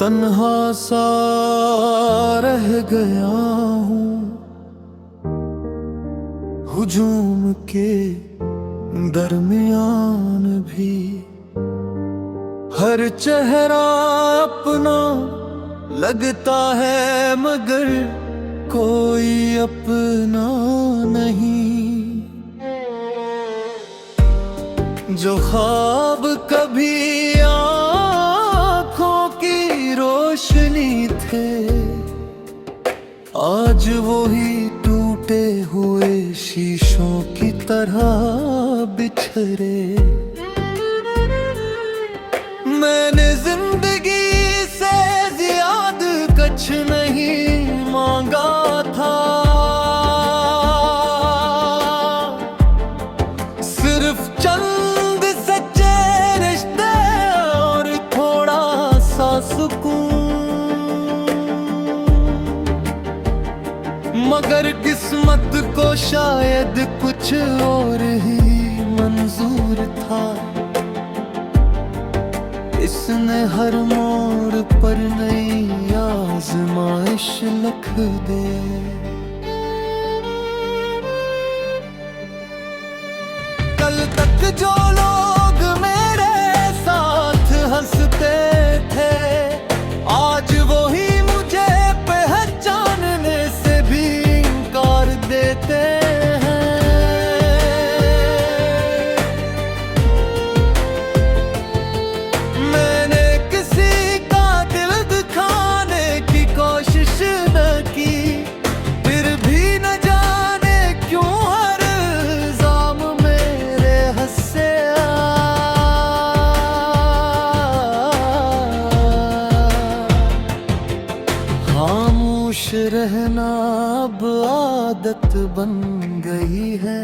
तन्हा सा रह गया हूँ हुजूम के दरमियान भी। हर चेहरा अपना लगता है मगर कोई अपना नहीं। जो ख्वाब कभी आँखों की रोशनी थे आज वो ही टूटे हुए शीशों की तरह बिछड़े। मैंने जिंदगी से ज्यादा कुछ नहीं मांगा था, सिर्फ चंद सच्चे रिश्ते और थोड़ा सा सुकून। मगर किस्मत को शायद कुछ और ही मंजूर था। इसने हर मोड़ पर नई आजमाइश लिख दे। कल तक जो लोग मेरे साथ हंसते थे आज वो ही मुझे पहचानने से भी इनकार देते हैं। मैंने किसी का दिल दुखाने की कोशिश न की, फिर भी न जाने क्यों हर इल्जाम मेरे हंसे खामोश रहना अब आदत बन गई है,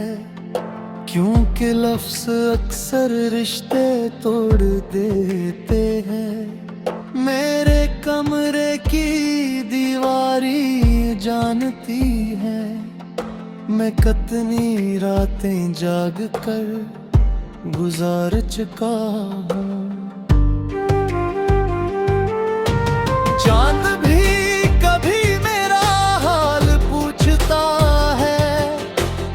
क्योंकि लफ्ज़ अक्सर रिश्ते तोड़ देते हैं। मेरे कमरे की दीवारी जानती है मैं कितनी रातें जाग कर गुजार चुका हूँ। चांद भी कभी मेरा हाल पूछता है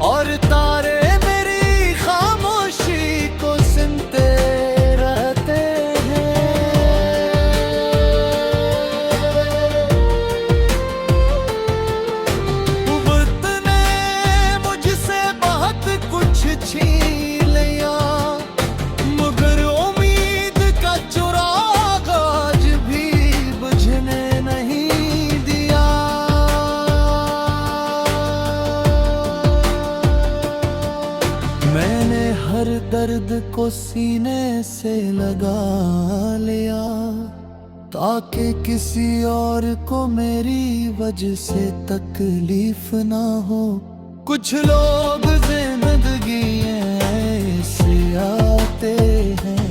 और तारे मेरी खामोशी को सुनते रहते हैं। वक्त ने मुझसे बहुत कुछ छीन लिया मगर उम्मीद का चिराग आज भी बुझने नहीं दिया। मैंने हर दर्द को सीने से लगा लिया ताकि किसी और को मेरी वजह से तकलीफ ना हो। कुछ लोग जिंदगी ऐसे आते हैं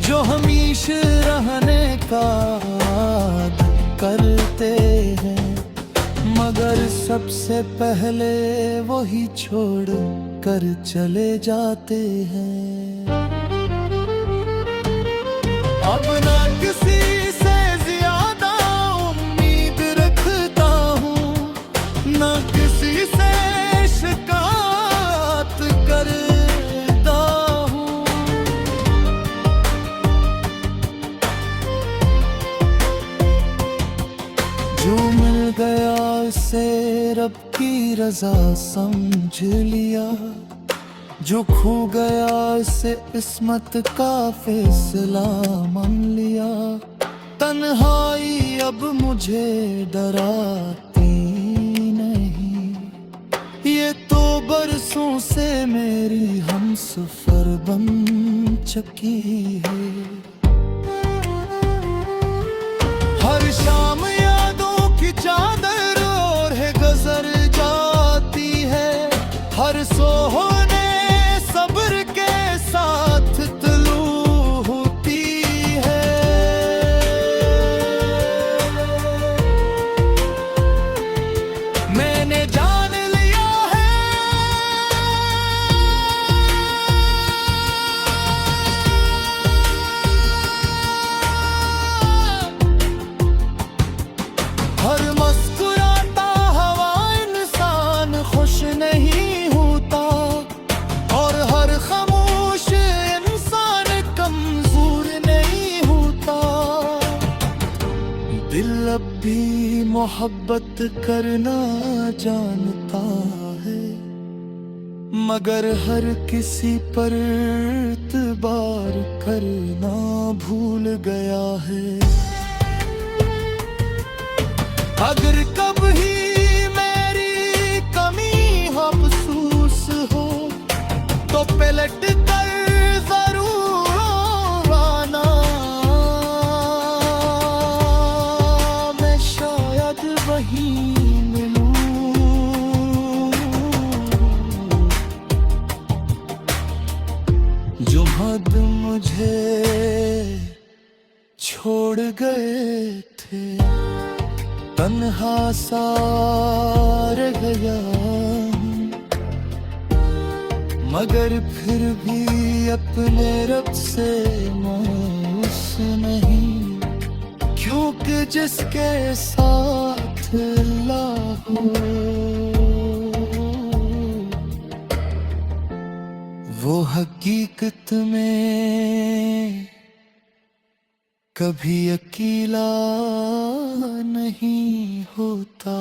जो हमेशा रहने का वादा करते हैं मगर सबसे पहले वही छोड़ कर चले जाते हैं। अब ना किसी से ज्यादा उम्मीद रखता हूँ ना किसी से शिकायत करता हूँ। जो मिल गया उसे रब की रजा समझ लिया, जो खो गया उसे किस्मत का फैसला मान लिया। तन्हाई अब मुझे डराती नहीं, ये तो बरसों से मेरी हमसफर बन चुकी है। हर शाम यादों की चादर ओढ़े गुजर जाती है, हर सोहने सब्र के साथ तुलू होती है। मैंने जान लिया है दिल अब भी मोहब्बत करना जानता है, मगर हर किसी पर इत्बार करना भूल गया है। अगर कभी मेरी कमी अफसोस हो तो पलट कर जरूर आना, मैं शायद वहीं मिलूं जो हद मुझे छोड़ गए थे। तन्हा सा रह गया मगर फिर भी अपने रब से मायूस नहीं, क्योंकि जिसके साथ अल्लाह हो वो हकीकत में कभी अकेला नहीं होता।